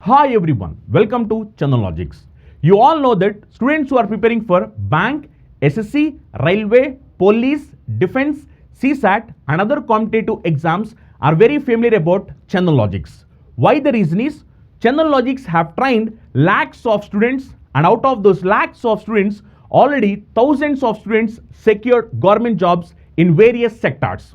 Hi everyone, welcome to Chandanlogics. You all know that students who are preparing for bank, SSC, railway, police, defense, CSAT and other competitive exams are very familiar about Chandanlogics. Why the reason is, Chandanlogics have trained lakhs of students, and out of those lakhs of students, already thousands of students secured government jobs in various sectors.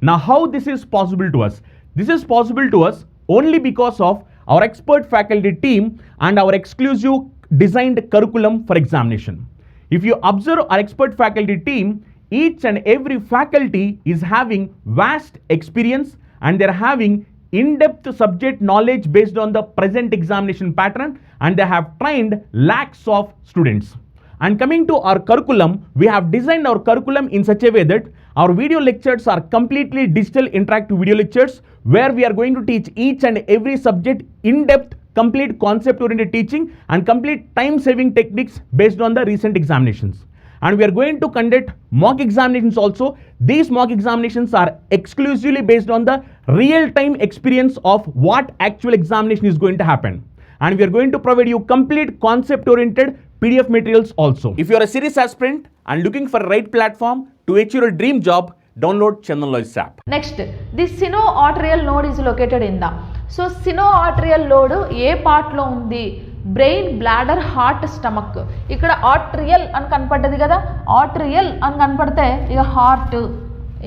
Now how this is possible to us? This is possible to us only because of our expert faculty team and our exclusive designed curriculum for examination. If you observe our expert faculty team, each and every faculty is having vast experience and they're having in-depth subject knowledge based on the present examination pattern, and they have trained lakhs of students. And coming to our curriculum, we have designed our curriculum in such a way that our video lectures are completely digital interactive video lectures where we are going to teach each and every subject in depth, complete concept oriented teaching and complete time saving techniques based on the recent examinations. And we are going to conduct mock examinations also. These mock examinations are exclusively based on the real time experience of what actual examination is going to happen. And we are going to provide you complete concept oriented PDF materials also. If you are a serious aspirant and looking for the right platform to achieve your dream job, download Chandanlogics app. Next, the sinoatrial node is located in the. So sinoatrial node A part లో ఉంది? Brain, bladder, heart, stomach. ఇక్కడ ఆర్ట్రియల్ అని కనపడ్డది కదా, ఆర్ట్రియల్ అని కనపడితే ఇక heart,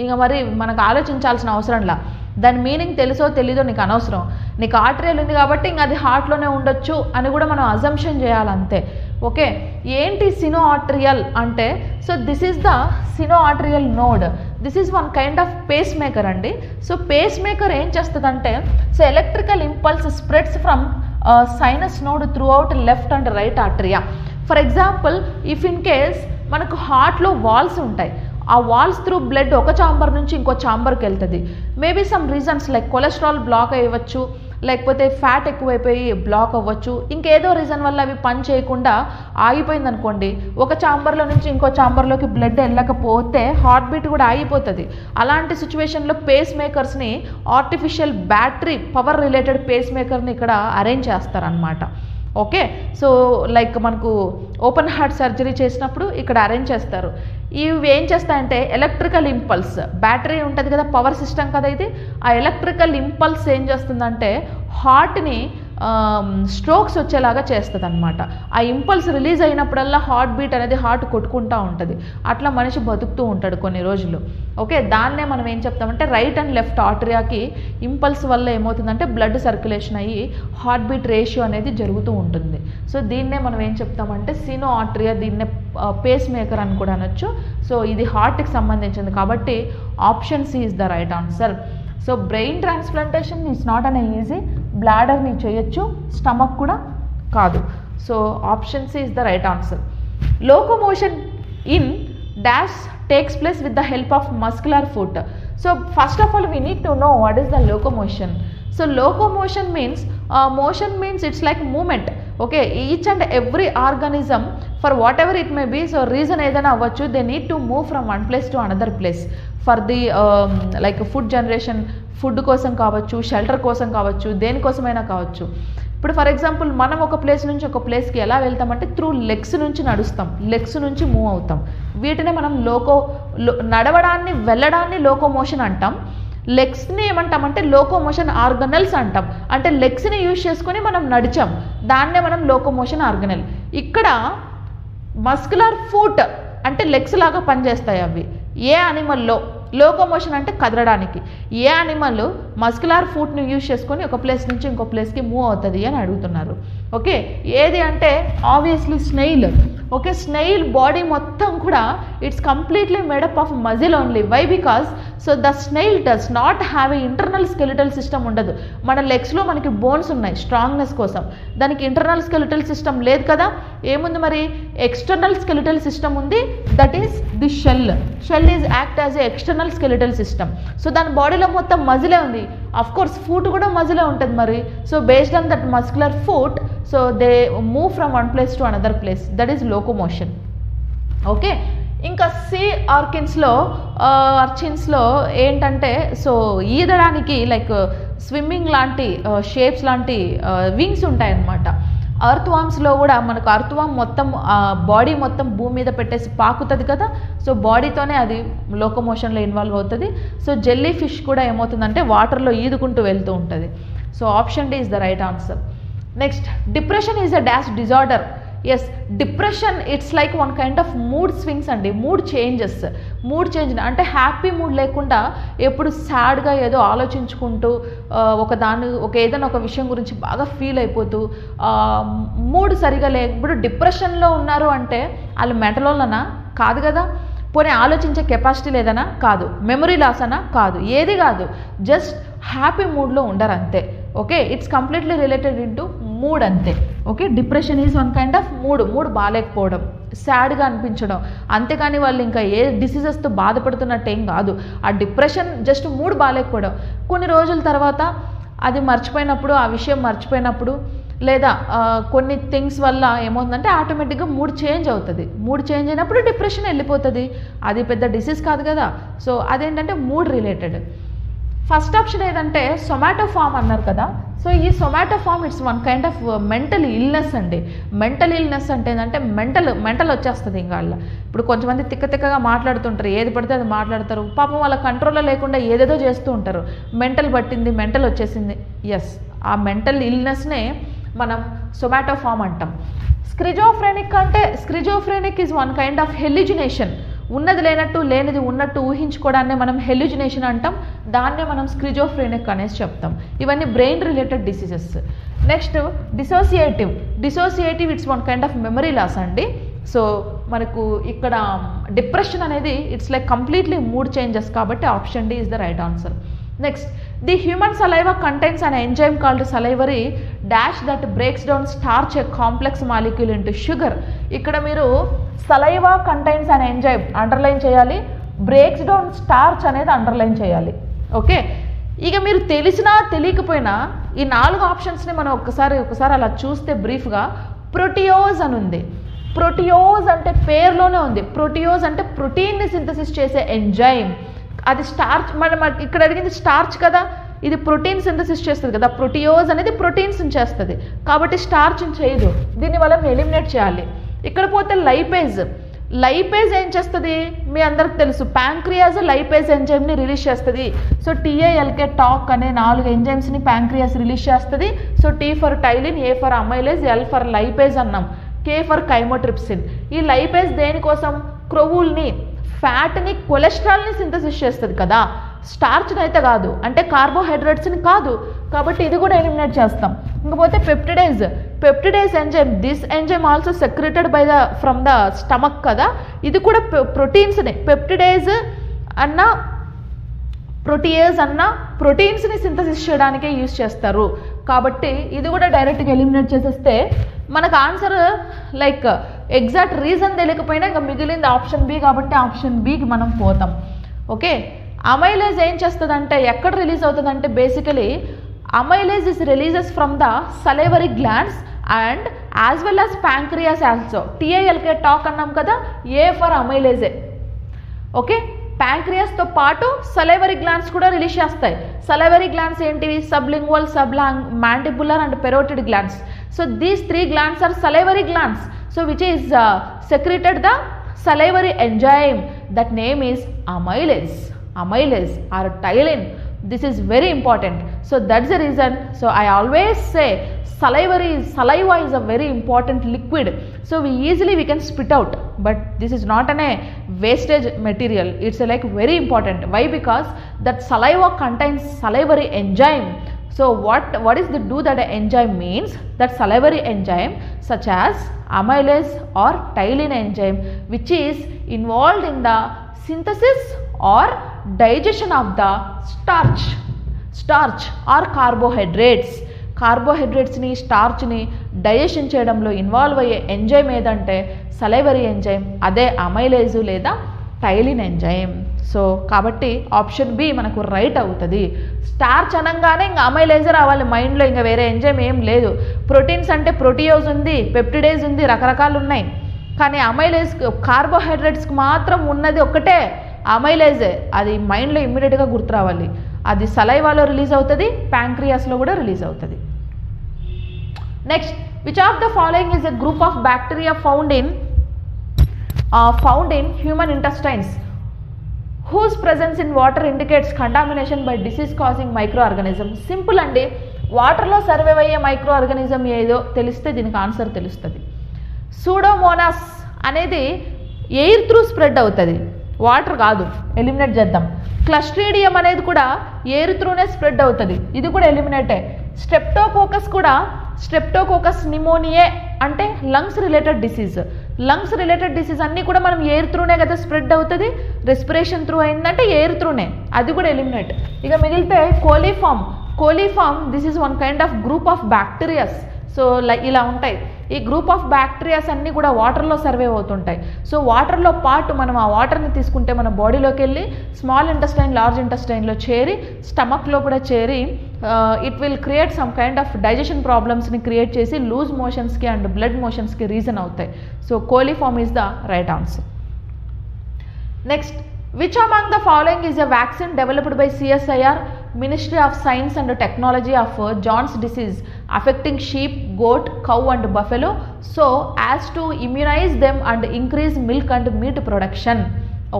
ఇక మరి మనకు ఆలోచించాల్సిన అవసరంలా. దాని మీనింగ్ తెలుసో తెలీదో నీకు అనవసరం. నీకు ఆర్ట్రియల్ ఉంది కాబట్టి ఇంక అది హార్ట్లోనే ఉండొచ్చు అని కూడా మనం అజంప్షన్ చేయాలంతే. ఓకే, ఏంటి సినోఆర్ట్రియల్ అంటే? So this is the sinoatrial node. This is one kind of pacemaker అండి. సో పేస్ మేకర్ ఏం చేస్తుందంటే, so electrical impulse spreads from sinus node throughout left and right atria. For example, if in case మనకు హార్ట్లో walls ఉంటాయి, ఆ walls through blood ఒక chamber నుంచి ఇంకో ఛాంబర్కి వెళ్తుంది. Maybe some reasons like cholesterol block అయ్యవచ్చు, లేకపోతే ఫ్యాట్ ఎక్కువైపోయి బ్లాక్ అవ్వచ్చు, ఇంకేదో రీజన్ వల్ల అవి పని చేయకుండా ఆగిపోయింది అనుకోండి, ఒక ఛాంబర్లో నుంచి ఇంకో ఛాంబర్లోకి బ్లడ్ వెళ్ళకపోతే హార్ట్ బీట్ కూడా ఆగిపోతుంది. అలాంటి సిచ్యువేషన్లో పేస్ మేకర్స్ని, ఆర్టిఫిషియల్ బ్యాటరీ పవర్ రిలేటెడ్ పేస్ మేకర్ని ఇక్కడ అరేంజ్ చేస్తారనమాట. ఓకే, సో లైక్ మనకు ఓపెన్ హార్ట్ సర్జరీ చేసినప్పుడు ఇక్కడ అరేంజ్ చేస్తారు. ఇవి ఏం చేస్తాయంటే ఎలక్ట్రికల్ ఇంపల్స్, బ్యాటరీ ఉంటుంది కదా, పవర్ సిస్టమ్ కదా ఇది, ఆ ఎలక్ట్రికల్ ఇంపల్స్ ఏం చేస్తుందంటే హార్ట్ని స్ట్రోక్స్ వచ్చేలాగా చేస్తుంది అనమాట. ఆ ఇంపల్స్ రిలీజ్ అయినప్పుడల్లా హార్ట్ బీట్ అనేది హార్ట్ కొట్టుకుంటూ ఉంటుంది. అట్లా మనిషి బతుకుతూ ఉంటాడు కొన్ని రోజులు. ఓకే, దాన్నే మనం ఏం చెప్తామంటే రైట్ అండ్ లెఫ్ట్ ఆర్టరియాకి ఇంపల్స్ వల్ల ఏమవుతుందంటే బ్లడ్ సర్క్యులేషన్ అయ్యి హార్ట్ బీట్ రేషియో అనేది జరుగుతూ ఉంటుంది. సో దీన్నే మనం ఏం చెప్తామంటే సినో ఆర్టరియా, దీన్నే పేస్ మేకర్ అని కూడా అనొచ్చు. సో ఇది హార్ట్కి సంబంధించింది కాబట్టి option C is the right answer. So brain transplantation is not an easy. బ్లాడర్ని చేయొచ్చు, స్టమక్ కూడా కాదు. So option C is the right answer. Locomotion in dash takes place with the help of muscular foot. So first of all we need to know what is the locomotion. So locomotion means motion means it's like movement. Okay, each and every organism for whatever it may be, so reason ఏదైనా అవ్వచ్చు, they need to move from one place to another place for the like food generation, food కోసం కావచ్చు, shelter కోసం కావచ్చు, దేనికోసమైనా కావచ్చు. ఇప్పుడు for example మనం ఒక ప్లేస్ నుంచి ఒక ప్లేస్కి ఎలా వెళ్తామంటే త్రూ లెగ్స్ నుంచి నడుస్తాం, లెగ్స్ నుంచి మూవ్ అవుతాం. వీటినే మనం నడవడాన్ని, వెళ్ళడాన్ని లోకోమోషన్ అంటాం. లెగ్స్ని ఏమంటామంటే లోకోమోషన్ ఆర్గనల్స్ అంటాం. అంటే లెగ్స్ని యూజ్ చేసుకొని మనం నడిచాం, దాన్నే మనం లోకోమోషన్ ఆర్గనల్. ఇక్కడ మస్కులర్ ఫుట్ అంటే లెగ్స్ లాగా పనిచేస్తాయి అవి. ఏ యానిమల్లో లోకోమోషన్ అంటే కదలడానికి, ఏ యానిమల్ మస్కులర్ ఫుట్ని యూజ్ చేసుకొని ఒక ప్లేస్ నుంచి ఇంకో ప్లేస్కి మూవ్ అవుతుంది అని అడుగుతున్నారు. ఓకే, ఏది అంటే obviously snail. Okay, snail body మొత్తం కూడా it's completely made up of muscle only. Why? Because so the snail does not have a internal skeletal system ఉండదు. మన లెగ్స్లో మనకి బోన్స్ ఉన్నాయి స్ట్రాంగ్నెస్ కోసం, దానికి ఇంటర్నల్ స్కెలిటల్ సిస్టమ్ లేదు కదా. ఏముంది మరి? ఎక్స్టర్నల్ స్కెలిటల్ సిస్టమ్ ఉంది, that is the shell. Shell is act as a external skeletal system. So దాని బాడీలో మొత్తం మజిలే ఉంది. అఫ్ కోర్స్ ఫుట్ కూడా మజిలే ఉంటుంది మరి. So based on that muscular foot, so they move from one place to another place, that is locomotion. Okay, ఇంకా see ఆర్చిన్స్లో ఏంటంటే so ఈదడానికి like swimming లాంటి షేప్స్ లాంటి వింగ్స్ ఉంటాయన్నమాట. అర్త్ వామ్స్లో కూడా మనకు అర్త్ వామ్ మొత్తం బాడీ మొత్తం భూమి మీద పెట్టేసి పాకుతుంది కదా, సో బాడీతోనే అది లోకోమోషన్లో ఇన్వాల్వ్ అవుతుంది. సో జెల్లీ ఫిష్ కూడా ఏమవుతుందంటే వాటర్లో ఈదుకుంటూ వెళ్తూ ఉంటుంది. So option D is the right answer. Next, depression is a dash disorder. Yes, depression it's like one kind of mood swings అండి, మూడ్ చేంజెస్. మూడ్ చేంజ్ అంటే హ్యాపీ మూడ్ లేకుండా ఎప్పుడు సాడ్గా ఏదో ఆలోచించుకుంటూ ఏదైనా ఒక విషయం గురించి బాగా ఫీల్ అయిపోతూ మూడ్ సరిగా ఇప్పుడు డిప్రెషన్లో ఉన్నారు అంటే వాళ్ళు మెంటలోనా కాదు కదా, పోనీ ఆలోచించే కెపాసిటీ లేదనా కాదు, మెమరీ లాస్ అనా కాదు, ఏది కాదు, జస్ట్ హ్యాపీ మూడ్లో ఉండరు అంతే. Okay, it's completely related into mood అంతే. Okay, depression is one kind of mood బాగాలేకపోవడం, సాడ్గా అనిపించడం, అంతేకాని వాళ్ళు ఇంకా ఏ డిసీజెస్తో బాధపడుతున్నట్టు ఏం కాదు. ఆ డిప్రెషన్ జస్ట్ మూడ్ బాగాలేకపోవడం. కొన్ని రోజుల తర్వాత అది మర్చిపోయినప్పుడు, ఆ విషయం మర్చిపోయినప్పుడు, లేదా కొన్ని థింగ్స్ వల్ల ఏమవుతుందంటే ఆటోమేటిక్గా మూడ్ చేంజ్ అవుతుంది. మూడ్ చేంజ్ అయినప్పుడు డిప్రెషన్ వెళ్ళిపోతుంది. అది పెద్ద డిసీజ్ కాదు కదా. సో అదేంటంటే మూడ్ రిలేటెడ్. ఫస్ట్ ఆప్షన్ ఏదంటే సొమాటోఫార్మ్ అన్నారు కదా. సో ఈ somatoform it's one kind of mental illness అండి. మెంటల్ ఇల్నెస్ అంటే ఏంటంటే మెంటల్ వచ్చేస్తుంది ఇంకా వాళ్ళ. ఇప్పుడు కొంతమంది తిక్కగా మాట్లాడుతుంటారు, ఏది పడితే అది మాట్లాడతారు, పాపం వాళ్ళ కంట్రోల్లో లేకుండా ఏదేదో చేస్తూ ఉంటారు. మెంటల్ పట్టింది, మెంటల్ వచ్చేసింది. ఎస్, ఆ మెంటల్ ఇల్నెస్నే మనం సొమాటోఫార్మ్ అంటాం. Schizophrenic is one kind of hallucination. ఉన్నది లేనట్టు, లేనిది ఉన్నట్టు ఊహించుకోవడాన్ని మనం హెల్యూజినేషన్ అంటాం. దాన్నే మనం స్క్రిజోఫ్రెనిక్ అనేసి చెప్తాం. ఇవన్నీ brain related diseases. Next, dissociative it's one kind of memory loss అండి. సో మనకు ఇక్కడ డిప్రెషన్ అనేది it's like completely mood changes, కాబట్టి option D is the right answer. Next, the human saliva contains an enzyme called salivary dash that breaks down starch a complex molecule into sugar. ఇక్కడ మీరు saliva contains an enzyme underline చేయాలి, breaks down starch అనేది underline చేయాలి. Okay, ఇక మీరు తెలిసినా తెలియకపోయినా ఈ 4 ఆప్షన్స్ని మనం ఒకసారి అలా చూస్తే బ్రీఫ్గా ప్రోటియోజ్ అని ఉంది. ప్రోటియోజ్ అంటే పేరులోనే ఉంది. ప్రోటియోజ్ అంటే ప్రోటీన్ని సింథసిస్ చేసే ఎంజైమ్. అది స్టార్చ్, మనం ఇక్కడ అడిగింది స్టార్చ్ కదా, ఇది ప్రోటీన్ సింథసిస్ చేస్తుంది కదా. ప్రోటియోజ్ అనేది ప్రోటీన్స్ చేస్తుంది, కాబట్టి స్టార్చ్ చేయదు. దీన్ని మనం ఎలిమినేట్ చేయాలి. ఇక్కడ పోతే లైపేజ్ ఏం చేస్తుంది మీ అందరికి తెలుసు. ప్యాంక్రియాస్ లైపేజ్ ఎంజైమ్ని రిలీజ్ చేస్తుంది. సో టీఏఎల్కే టాక్ అనే 4 ఎంజైమ్స్ని ప్యాంక్రియాస్ రిలీజ్ చేస్తుంది. So tea for టైలిన్, A for amylase, L for lipase అన్నాం, కే ఫర్ కైమోట్రిప్సిన్. ఈ లైపేజ్ దేనికోసం? క్రొవ్వుల్ని, ఫ్యాట్ని, కొలెస్ట్రాల్ని సింథసిస్ చేస్తుంది కదా, స్టార్చ్ని అయితే కాదు, అంటే కార్బోహైడ్రేట్స్ని కాదు. కాబట్టి ఇది కూడా ఎలిమినేట్ చేస్తాం. ఇంకపోతే peptidase enzyme, this enzyme also secreted from the stomach కదా, ఇది కూడా ప్రోటీన్స్ని, పెప్టిడేజ్ అన్న ప్రోటీయేజ్ అన్న ప్రోటీన్స్ని సింథసిస్ చేయడానికే యూజ్ చేస్తారు. కాబట్టి ఇది కూడా డైరెక్ట్గా ఎలిమినేట్ చేసేస్తే మనకు ఆన్సర్ లైక్ ఎగ్జాక్ట్ రీజన్ తెలియకపోయినా ఇంకా మిగిలింది ఆప్షన్ బి, కాబట్టి ఆప్షన్ బికి మనం పోతాం. ఓకే, అమైలేజ్ ఏం చేస్తుందంటే ఎక్కడ రిలీజ్ అవుతుందంటే basically amylase is releases from the salivary glands and as well as pancreas also. T A L K talk అన్నాం కదా, ఏ ఫర్ అమైలేజే. ఓకే, ప్యాంక్రియాస్తో పాటు సలైవరీ గ్లాండ్స్ కూడా రిలీజ్ చేస్తాయి. సలైవరీ గ్లాండ్స్ ఏంటివి? Sublingual, mandibular and parotid glands. So these 3 glands are salivary glands, so which is secreted the salivary enzyme, that name is amylase or ptyalin. This is very important. So that's the reason, so I always say saliva is a very important liquid, so we can spit out, but this is not a wastage material. It's like very important. Why? Because that saliva contains salivary enzyme. So what is the do that enzyme means? That salivary enzyme such as amylase or ptyalin enzyme, which is involved in the synthesis or digestion of the starch or కార్బోహైడ్రేట్స్ని, స్టార్చ్ని digestion చేయడంలో involve అయ్యే enzyme ఏదంటే salivary enzyme, అదే amylase లేదా ptyalin enzyme. So కాబట్టి option B మనకు right అవుతుంది. స్టార్చ్ అనగానే ఇంకా అమైలేజ్ రావాలి మైండ్లో, ఇంకా వేరే ఎంజైమ్ ఏం లేదు. ప్రోటీన్స్ అంటే ప్రోటియోజ్ ఉంది, పెప్టిడేజ్ ఉంది, రకరకాలు ఉన్నాయి. కానీ అమైలేజ్ కార్బోహైడ్రేట్స్కి మాత్రం ఉన్నది ఒక్కటే అమైలేజే. అది మైండ్లో ఇమ్మీడియట్గా గుర్తు రావాలి. అది సలైవాలో రిలీజ్ అవుతుంది, ప్యాంక్రియాస్లో కూడా రిలీజ్ అవుతుంది. Next, which of the following is a group of bacteria found in human intestines whose presence in water indicates contamination by disease causing microorganism. Simple అండి, వాటర్లో సర్వైవ్ అయ్యే మైక్రో ఆర్గానిజం ఏదో తెలిస్తే దీనికి ఆన్సర్ తెలుస్తుంది. సూడోమోనాస్ అనేది air through spread అవుతుంది, water కాదు, ఎలిమినేట్ చేద్దాం. క్లస్ట్రీడియం అనేది కూడా ఎయిర్ త్రూనే స్ప్రెడ్ అవుతుంది, ఇది కూడా ఎలిమినేటే. స్ట్రెప్టోకోకస్ నిమోనియే అంటే లంగ్స్ రిలేటెడ్ డిసీజ్ అన్నీ కూడా మనం ఎయిర్ త్రూనే కదా స్ప్రెడ్ అవుతుంది. రెస్పిరేషన్ త్రూ అయిందంటే ఎయిర్ త్రూనే, అది కూడా ఎలిమినేట్. ఇక మిగిలితే coliform this is one kind of group of bacterias. So ఇలా ఉంటాయి. ఈ గ్రూప్ ఆఫ్ బ్యాక్టీరియాస్ అన్నీ కూడా వాటర్లో సర్వైవ్ అవుతుంటాయి. సో వాటర్లో పాటు మనం ఆ వాటర్ని తీసుకుంటే మన బాడీలోకి వెళ్ళి స్మాల్ ఇంటెస్టైన్, లార్జ్ ఇంటెస్టైన్లో చేరి స్టమక్లో కూడా చేరి it will create some kind of digestion ప్రాబ్లమ్స్ని క్రియేట్ చేసి లూజ్ మోషన్స్కి అండ్ బ్లడ్ మోషన్స్కి రీజన్ అవుతాయి. So coliform is the right answer. Next, which among the following is a vaccine developed by CSIR, Ministry of Science and Technology of John's disease affecting sheep, goat, cow and buffalo so as to immunize them and increase milk and meat production.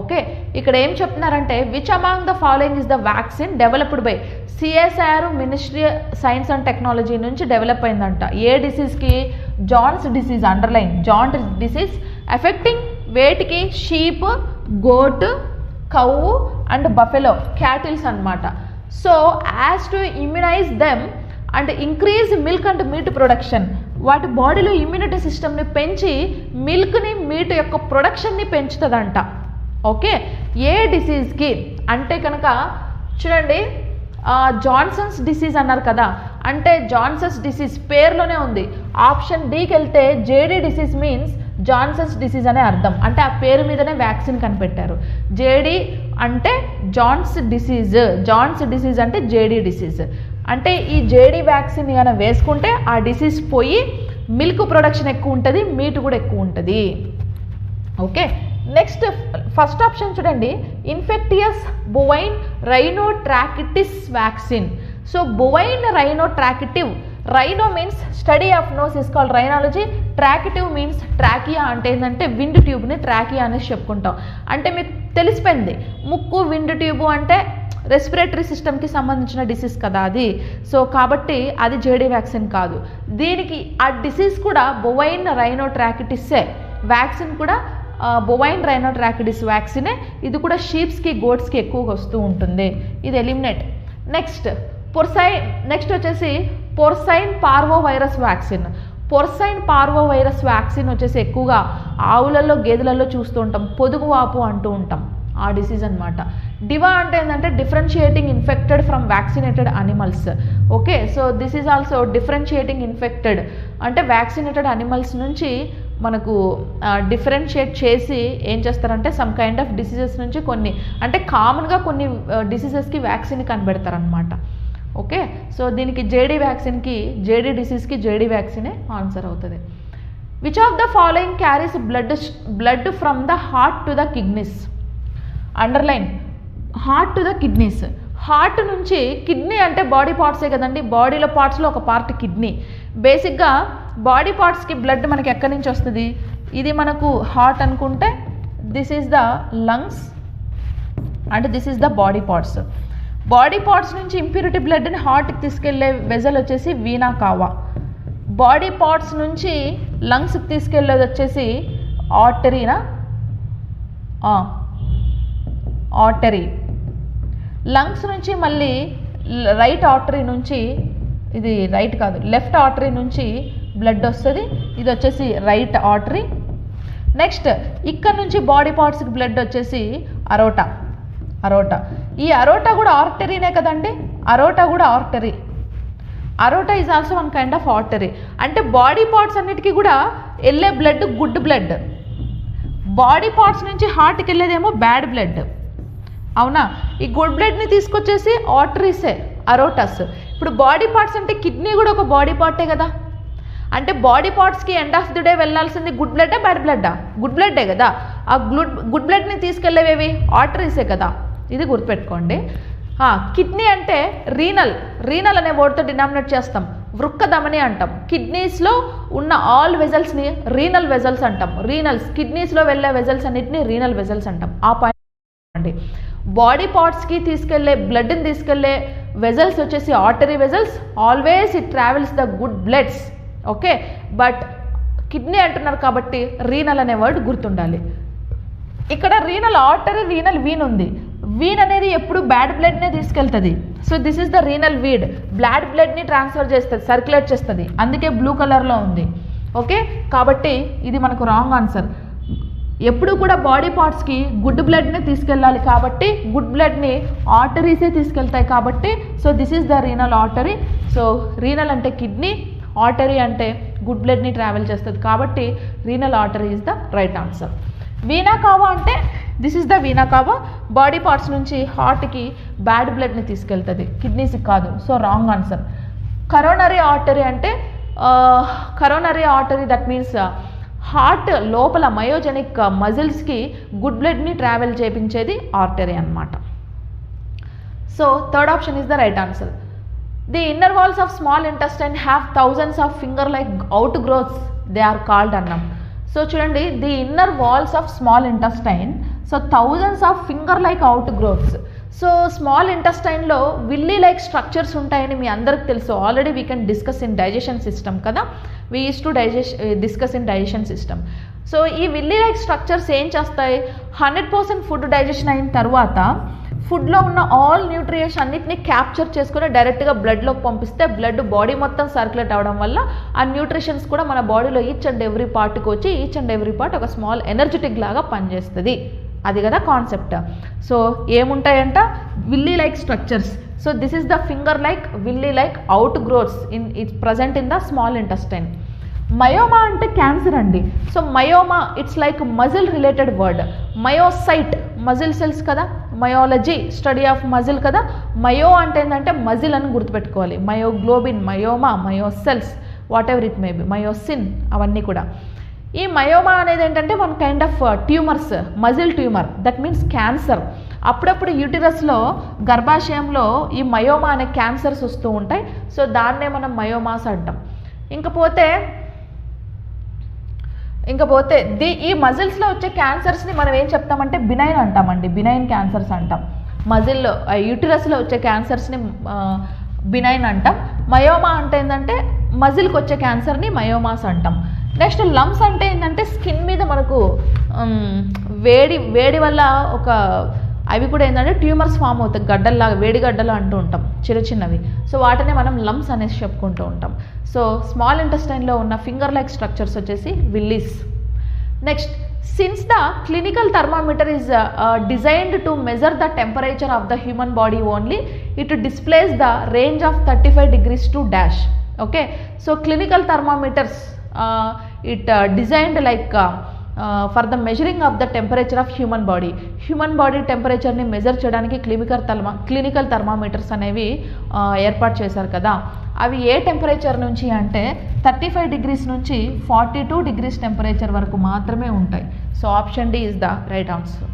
Okay, ఇక్కడ ఏం చెప్తున్నారంటే which among the following is the vaccine developed by CSIR, ministry science and technology నుంచి develop అయిందంట. ఏ డిసీజ్కి? Johne's disease, underline Johne disease affecting వేటికి? Sheep, goat, cow and buffalo, cattles అన్నమాట. So as to immunize them and increase milk and meat production, వాటి బాడీలో immunity సిస్టమ్ని పెంచి మిల్క్ని, మీట్ యొక్క ప్రొడక్షన్ని పెంచుతుందంట. ఓకే, ఏ డిసీజ్కి అంటే కనుక చూడండి, జాన్సన్స్ డిసీజ్ అన్నారు కదా, అంటే జాన్సన్స్ డిసీజ్ పేరులోనే ఉంది. ఆప్షన్ డికి వెళ్తే JD disease means Johnson's disease అనే అర్థం, అంటే ఆ పేరు మీదనే వ్యాక్సిన్ కనిపెట్టారు. జేడీ అంటే జాన్స్ డిసీజ్ అంటే జేడీ డిసీజ్. అంటే ఈ జేడీ వ్యాక్సిన్ కనుక వేసుకుంటే ఆ డిసీజ్ పోయి మిల్క్ ప్రొడక్షన్ ఎక్కువ ఉంటుంది, మీట్ కూడా ఎక్కువ ఉంటుంది. ఓకే, నెక్స్ట్ ఫస్ట్ ఆప్షన్ చూడండి, infectious bovine rhinotracheitis vaccine. So bovine rhinotracheitis, rhino means study of nose is called rhinology, tracheitis means trachea అంటే ఏంటంటే విండ్ ట్యూబ్ని ట్రాకియా అనేసి చెప్పుకుంటాం. అంటే మీకు తెలిసిపోయింది, ముక్కు విండ్ ట్యూబ్ అంటే రెస్పిరేటరీ సిస్టమ్కి సంబంధించిన డిసీజ్ కదా అది. సో కాబట్టి అది జేడీ వ్యాక్సిన్ కాదు. దీనికి ఆ డిసీజ్ కూడా బొవైన్ రైనోట్రాకిటిస్సే, వ్యాక్సిన్ కూడా బొవైన్ రైనోట్రాకిటిస్ వ్యాక్సినే. ఇది కూడా షీప్స్కి, గోట్స్కి ఎక్కువగా వస్తూ ఉంటుంది. ఇది ఎలిమినేట్. నెక్స్ట్ వచ్చేసి porcine parvo virus vaccine. Porcine parvo virus vaccine వచ్చేసి ఎక్కువగా ఆవులలో, గేదెలలో చూస్తూ ఉంటాం, పొదుగు వాపు అంటూ ఉంటాం, ఆ డిసీజ్ అనమాట. డివా అంటే ఏంటంటే differentiating infected from vaccinated animals. Okay, so this is also differentiating infected అంటే వ్యాక్సినేటెడ్ అనిమల్స్ నుంచి మనకు డిఫరెన్షియేట్ చేసి ఏం చేస్తారంటే సమ్ కైండ్ ఆఫ్ డిసీజెస్ నుంచి కొన్ని, అంటే కామన్గా కొన్ని డిసీజెస్కి వ్యాక్సిన్ కనిపెడతారనమాట. ఓకే, సో దీనికి జేడీ వ్యాక్సిన్కి, జేడీ డిసీజ్కి జేడీ వ్యాక్సినే ఆన్సర్ అవుతుంది. Which of the following carries blood from the heart to the kidneys? Underline heart to the kidneys. Heart నుంచి, కిడ్నీ అంటే బాడీ పార్ట్సే కదండి, బాడీలో పార్ట్స్లో ఒక పార్ట్ కిడ్నీ. బేసిక్గా బాడీ పార్ట్స్కి బ్లడ్ మనకి ఎక్కడి నుంచి వస్తుంది? ఇది మనకు హార్ట్ అనుకుంటే this is the lungs and this is the body parts. Body parts నుంచి ఇంప్యూరిటీ బ్లడ్ని హార్ట్కి తీసుకెళ్లే వెజల్ వచ్చేసి వీనా కావా. బాడీ పార్ట్స్ నుంచి లంగ్స్కి తీసుకెళ్ళేది వచ్చేసి ఆర్టరీనా, ఆర్టరీ. లంగ్స్ నుంచి మళ్ళీ రైట్ ఆర్టరీ నుంచి, ఇది రైట్ కాదు లెఫ్ట్ ఆర్టరీ నుంచి బ్లడ్ వస్తుంది, ఇది వచ్చేసి రైట్ ఆర్టరీ. నెక్స్ట్ ఇక్కడ నుంచి బాడీ పార్ట్స్కి బ్లడ్ వచ్చేసి అరోటా. ఈ అరోటా కూడా ఆర్టరీనే కదండి, అరోటా కూడా artery. Aorta is also one kind of artery. అంటే బాడీ పార్ట్స్ అన్నిటికీ కూడా వెళ్ళే blood good blood, body parts నుంచి హార్ట్కి వెళ్ళేదేమో బ్యాడ్ బ్లడ్. అవునా? ఈ గుడ్ బ్లడ్ని తీసుకొచ్చేసి ఆర్టరీసే, అరోటాస్. ఇప్పుడు బాడీ పార్ట్స్ అంటే కిడ్నీ కూడా ఒక బాడీ పార్టే కదా, అంటే బాడీ పార్ట్స్కి ఎండ్ ఆఫ్ ది డే వెళ్ళాల్సింది గుడ్ బ్లడ్డా బ్యాడ్ బ్లడ్డా? గుడ్ బ్లడ్డే కదా. ఆ గుడ్ బ్లడ్ని తీసుకెళ్ళేవేవి ఆర్టరీసే కదా, ఇది గుర్తుపెట్టుకోండి. కిడ్నీ అంటే రీనల్ అనే వర్డ్తో డినామినేట్ చేస్తాం. వృక్క ధమని అంటాం. కిడ్నీస్లో ఉన్న ఆల్ వెజల్స్ని రీనల్ వెజల్స్ అంటాం. కిడ్నీస్లో వెళ్ళే వెజల్స్ అన్నిటిని రీనల్ వెజల్స్ అంటాం. ఆ పాయింట్ అండి. బాడీ పార్ట్స్కి బ్లడ్ని తీసుకెళ్లే వెజల్స్ వచ్చేసి artery vessels. Always it travels the good bloods. Okay, but kidney అంటున్నారు కాబట్టి రీనల్ అనే వర్డ్ గుర్తుండాలి. ఇక్కడ రీనల్ ఆర్టరీ, రీనల్ వీన్ ఉంది. వీన్ అనేది ఎప్పుడు బ్యాడ్ బ్లడ్నే తీసుకెళ్తుంది. So this is the renal vein. Bad బ్లడ్ని ట్రాన్స్ఫర్ చేస్తుంది, సర్క్యులేట్ చేస్తుంది, అందుకే బ్లూ కలర్లో ఉంది. ఓకే, కాబట్టి ఇది మనకు రాంగ్ ఆన్సర్. ఎప్పుడు కూడా బాడీ పార్ట్స్కి గుడ్ బ్లడ్ని తీసుకెళ్ళాలి కాబట్టి గుడ్ బ్లడ్ని ఆర్టరీసే తీసుకెళ్తాయి కాబట్టి so this is the renal artery. So renal అంటే కిడ్నీ, ఆర్టరీ అంటే గుడ్ బ్లడ్ని ట్రావెల్ చేస్తుంది కాబట్టి renal artery is the right answer. Vena cava అంటే this is the vena cava. Body parts నుంచి హార్ట్కి బ్యాడ్ బ్లడ్ని తీసుకెళ్తుంది, కిడ్నీస్కి కాదు. So wrong answer. Coronary artery అంటే coronary artery that means heart లోపల మయోజెనిక్ మజిల్స్కి గుడ్ బ్లడ్ని ట్రావెల్ చేయించేది ఆర్టరీ అన్నమాట. So third option is the right answer. The inner walls of small intestine have thousands of finger like outgrowths, they are called అన్నాం. So చూడండి, the inner walls of small intestine, so thousands of finger like outgrowths. So small ఇంటెస్టైన్లో villi like structures ఉంటాయని మీ అందరికి తెలుసు. Already we can discuss in digestion system కదా, we use to discuss in digestion system. So ఈ villi like structures ఏం చేస్తాయి, 100% food digestion అయిన తర్వాత ఫుడ్లో ఉన్న ఆల్ న్యూట్రియంట్స్ అన్నిటిని క్యాప్చర్ చేసుకుని డైరెక్ట్గా బ్లడ్లోకి పంపిస్తే బ్లడ్ బాడీ మొత్తం సర్క్యులేట్ అవ్వడం వల్ల ఆ న్యూట్రిషన్స్ కూడా మన బాడీలో ఈచ్ అండ్ ఎవ్రీ పార్ట్కి వచ్చి ఈచ్ అండ్ ఎవ్రీ పార్ట్ ఒక స్మాల్ ఎనర్జెటిక్ లాగా పనిచేస్తుంది. అది కదా కాన్సెప్ట్. సో ఏముంటాయంట, villi like structures. So this is the finger like villi like outgrowths it's present in the small intestine. Myoma అంటే cancer అండి. So myoma it's like muscle related word. Myocyte muscle cells కదా, myology study of muscle కదా. మయో అంటే ఏంటంటే muscle అని గుర్తుపెట్టుకోవాలి. Myoglobin, myoma, myocells, whatever it may be, myosin, అవన్నీ కూడా. ఈ మయోమా అనేది ఏంటంటే one kind of tumours, muscle tumour, that means cancer. అప్పుడప్పుడు యూటిరస్లో గర్భాశయంలో ఈ మయోమా అనే క్యాన్సర్స్ వస్తూ ఉంటాయి. సో దాన్నే మనం మయోమాస్ అంటాం. ఇంకపోతే ఈ మజిల్స్లో వచ్చే క్యాన్సర్స్ని మనం ఏం చెప్తామంటే బినైన్ అంటామండి. బినైన్ క్యాన్సర్స్ అంటాం. మజిల్లో యూటిరస్లో వచ్చే క్యాన్సర్స్ని బినైన్ అంటాం. మయోమా అంటే ఏంటంటే మజిల్కి వచ్చే క్యాన్సర్ని మయోమాస్ అంటాం. నెక్స్ట్ లమ్స్ అంటే ఏంటంటే స్కిన్ మీద మనకు వేడి వల్ల అవి కూడా ఏంటంటే ట్యూమర్స్ ఫామ్ అవుతాయి, గడ్డల్లాగా, వేడి గడ్డలు అంటూ ఉంటాం, చిన్నవి. సో వాటినే మనం లమ్స్ అనేసి చెప్పుకుంటూ ఉంటాం. సో స్మాల్ ఇంటెస్టైన్లో ఉన్న ఫింగర్ లైక్ స్ట్రక్చర్స్ వచ్చేసి villis. Next, since the clinical thermometer is designed to measure the temperature of the human body only, it displays the range of 35 degrees to dash. Okay, so clinical thermometers it designed like for the measuring of the temperature of human body temperature ని measure చేయడానికి clinical thermometers అనేవి ఏర్పాటు చేశారు కదా. అవి ఏ temperature నుంచి అంటే 35 degrees నుంచి 42 degrees టెంపరేచర్ వరకు మాత్రమే ఉంటాయి. So option D is the right answer.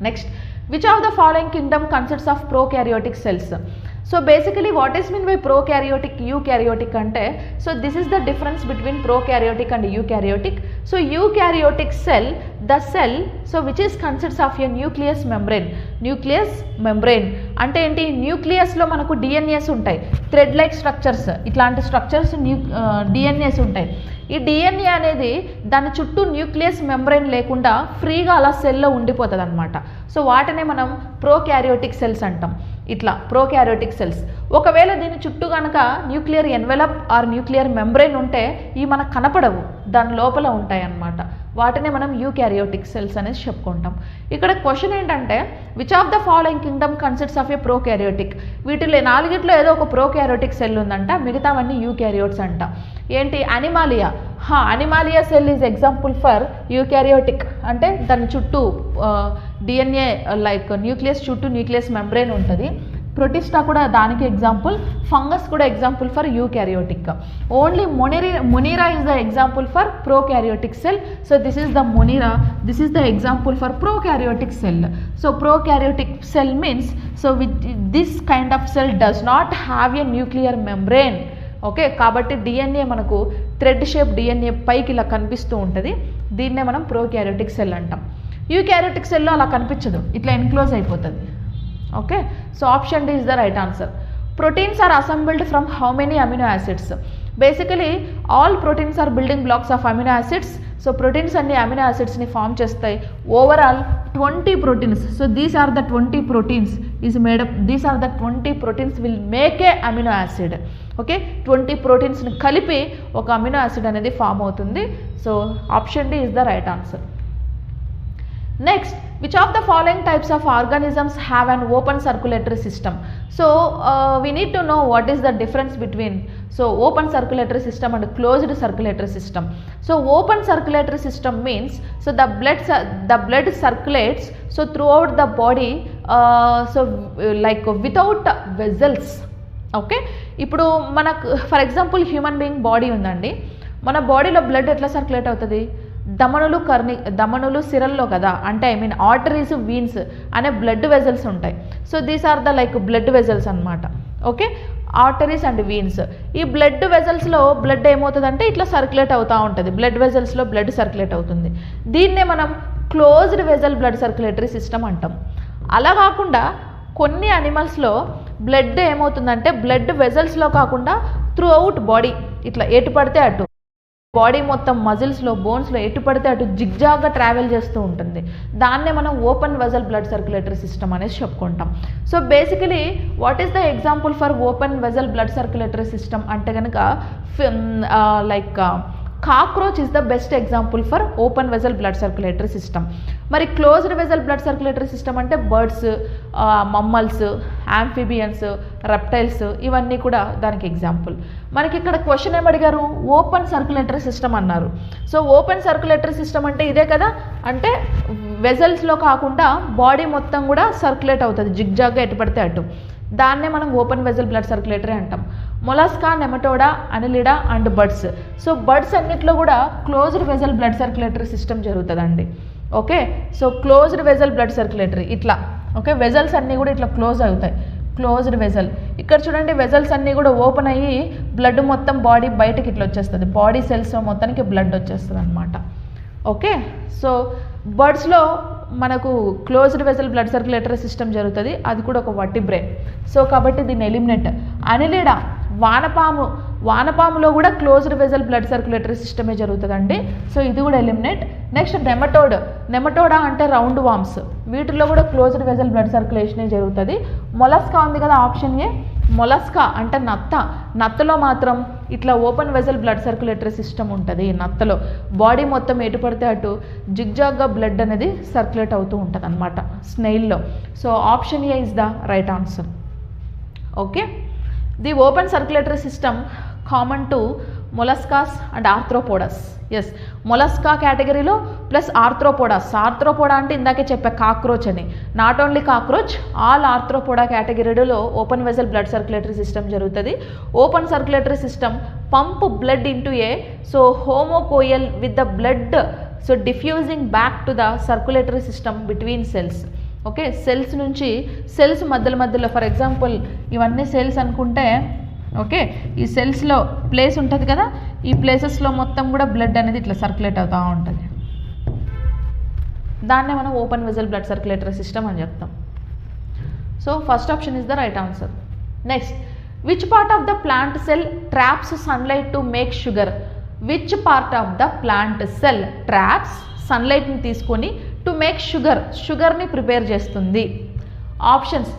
Next, which of the following kingdom consists of prokaryotic cells? So basically what is mean by prokaryotic, eukaryotic ante, so this is the difference between prokaryotic and eukaryotic. So eukaryotic cell, the cell so which is consists of a nucleus membrane అంటే ఏంటి, nucleus లో మనకు DNAs ఉంటాయి, thread like structures, ఇట్లాంటి structures DNAs ఉంటాయి. ఈ DNA అనేది దాని చుట్టూ న్యూక్లియస్ మెంబ్రెయిన్ లేకుండా ఫ్రీగా అలా సెల్లో ఉండిపోతుంది అనమాట. సో వాటినే మనం ప్రోకారియోటిక్ సెల్స్ అంటాం. ఇట్లా ప్రోకారియోటిక్ సెల్స్. ఒకవేళ దీని చుట్టూ కనుక nuclear envelope or nuclear membrane ఉంటే ఇవి మనకు కనపడవు, దాని లోపల ఉంటాయి అన్నమాట. వాటినే మనం యూకారియోటిక్ సెల్స్ అనేసి చెప్పుకుంటాం. ఇక్కడ క్వశ్చన్ ఏంటంటే which of the following Kingdom consists of A prokaryotic, వీటిలో 4 ఏదో ఒక ప్రోకారియోటిక్ సెల్ ఉందంట, మిగతావన్నీ యూకారియోట్స్ అంట. ఏంటి, Animalia. Animalia cell is example for eukaryotic. అంటే దాని చుట్టూ డిఎన్ఏ లైక్ న్యూక్లియస్ చుట్టూ న్యూక్లియస్ మెంబ్రెయిన్ ఉంటుంది. ప్రొటిస్టా కూడా దానికి ఎగ్జాంపుల్, ఫంగస్ కూడా example for eukaryotic. Only Monera is the example for prokaryotic cell. So this is the Monera, this is the example for prokaryotic cell. So prokaryotic cell means, so with this kind of cell does not have a nuclear membrane. Okay, కాబట్టి DNA మనకు thread shape DNA పైకి ఇలా కనిపిస్తూ ఉంటుంది, దీన్నే మనం prokaryotic cell అంటాం. Eukaryotic సెల్లో అలా కనిపించదు, ఇట్లా ఎన్క్లోజ్ అయిపోతుంది. Okay, so option D is the right answer. Proteins are assembled from how many amino acids? Basically all proteins are building blocks of amino acids. So proteins అన్ని amino యాసిడ్స్ని form చేస్తాయి. Overall 20 proteins. So these are the 20 proteins is made up, these are the 20 proteins will make a amino acid. Okay, 20 ప్రోటీన్స్ని కలిపి ఒక amino acid అనేది form అవుతుంది. So option D is the right answer. Next, which of the following types of organisms have an open circulatory system? So we need to know what is the difference between open circulatory system and closed circulatory system. So open circulatory system means, so the blood circulates so throughout the body, like without vessels. Okay, ఇప్పుడు మనకు for example human being body ఉందండి, మన బాడీలో blood ఎట్లా circulate అవుతుంది? దమనులు సిరల్లో కదా, అంటే ఐ మీన్ ఆర్టరీస్, వీన్స్ అనే బ్లడ్ వెజల్స్ ఉంటాయి. So these are the like blood vessels అనమాట. Okay, arteries and veins. ఈ బ్లడ్ వెజల్స్లో బ్లడ్ ఏమవుతుందంటే ఇట్లా సర్క్యులేట్ అవుతూ ఉంటుంది, బ్లడ్ వెజల్స్లో బ్లడ్ సర్క్యులేట్ అవుతుంది. దీన్నే మనం closed vessel blood circulatory system అంటాం. అలా కాకుండా కొన్ని అనిమల్స్లో బ్లడ్ ఏమవుతుందంటే బ్లడ్ వెజల్స్లో కాకుండా త్రూ అవుట్ బాడీ ఇట్లా ఎటు పడితే అటు, బాడీ మొత్తం మజిల్స్లో, బోన్స్లో ఎటు పడితే అటు జిగ్జాగ్గా ట్రావెల్ చేస్తూ ఉంటుంది. దాన్నే మనం open vessel blood circulatory system అనేసి చెప్పుకుంటాం. So basically what is the example for open vessel blood circulatory system అంటే కనుక like cockroach is the best example for open vessel blood circulatory system. మరి closed vessel blood circulatory system అంటే birds, mammals, amphibians, reptiles ఇవన్నీ కూడా దానికి ఎగ్జాంపుల్. మనకి ఇక్కడ క్వశ్చన్ ఏమడిగారు? ఓపెన్ సర్క్యులేటరీ సిస్టమ్ అన్నారు. సో ఓపెన్ సర్క్యులేటరీ సిస్టమ్ అంటే ఇదే కదా, అంటే వెజల్స్లో కాకుండా బాడీ మొత్తం కూడా సర్క్యులేట్ అవుతుంది జిగ్జాగ్గా ఎటు పడితే అటు. దాన్నే మనం ఓపెన్ వెజల్ బ్లడ్ సర్క్యులేటరీ అంటాం. Mollusca, Nematoda, Annelida and birds. So birds అన్నిట్లో కూడా closed vessel blood circulatory system జరుగుతుందండి. Okay, so closed vessel blood circulatory ఇట్లా. ఓకే, వెజల్స్ అన్నీ కూడా ఇట్లా క్లోజ్ అవుతాయి, క్లోజ్డ్ వెజల్. ఇక్కడ చూడండి, వెజల్స్ అన్నీ కూడా ఓపెన్ అయ్యి బ్లడ్ మొత్తం బాడీ బయటకి ఇట్లా వచ్చేస్తుంది, బాడీ సెల్స్ మొత్తానికి బ్లడ్ వచ్చేస్తుంది అనమాట. ఓకే, సో బర్డ్స్లో మనకు closed vessel blood circulatory system జరుగుతుంది, అది కూడా ఒక వర్టిబ్రే. సో కాబట్టి దీన్ని ఎలిమినేట్. అనిలిడా, వానపాములో కూడా క్లోజ్డ్ వెజల్ బ్లడ్ సర్క్యులేటరీ సిస్టమే జరుగుతుందండి. సో ఇది కూడా ఎలిమినేట్. నెక్స్ట్ నెమటోడా అంటే రౌండ్ వామ్స్, వీటిల్లో కూడా క్లోజ్డ్ వెజల్ బ్లడ్ సర్క్యులేషనే జరుగుతుంది. మొలస్కా ఉంది కదా ఆప్షన్ ఏ, మొలస్కా అంటే నత్తలో మాత్రం ఇట్లా open vessel blood circulatory system ఉంటుంది. నత్తలో బాడీ మొత్తం ఎటు పడితే అటు జిగ్జాగ్గా బ్లడ్ అనేది సర్క్యులేట్ అవుతూ ఉంటుంది అనమాట, స్నెయిల్లో. So option A is the right answer. Okay, the open circulatory system common to molluscs and arthropods. Yes, Mollusca కేటగిరీలో ప్లస్ ఆర్థ్రోపోడా అంటే ఇందాకే చెప్పా కాక్రోచ్ అని. Not only cockroach, all Arthropoda కేటగిరీలో open vessel blood circulatory system జరుగుతుంది. Open circulatory system pump blood into a haemocoel with the blood diffusing back to the circulatory system between cells. Okay, cells నుంచి cells మధ్యలో for example ఇవన్నీ cells అనుకుంటే, okay, ఈ సెల్స్లో place ఉంటుంది కదా, ఈ ప్లేసెస్లో మొత్తం కూడా బ్లడ్ అనేది ఇట్లా సర్క్యులేట్ అవుతూ ఉంటుంది. దాన్నే మనం open vessel blood circulatory system అని చెప్తాం. So first option is the right answer. Next, which part of the plant cell traps sunlight to make sugar? Which part of the plant cell traps సన్లైట్ని తీసుకొని to make షుగర్ని prepare చేస్తుంది? Options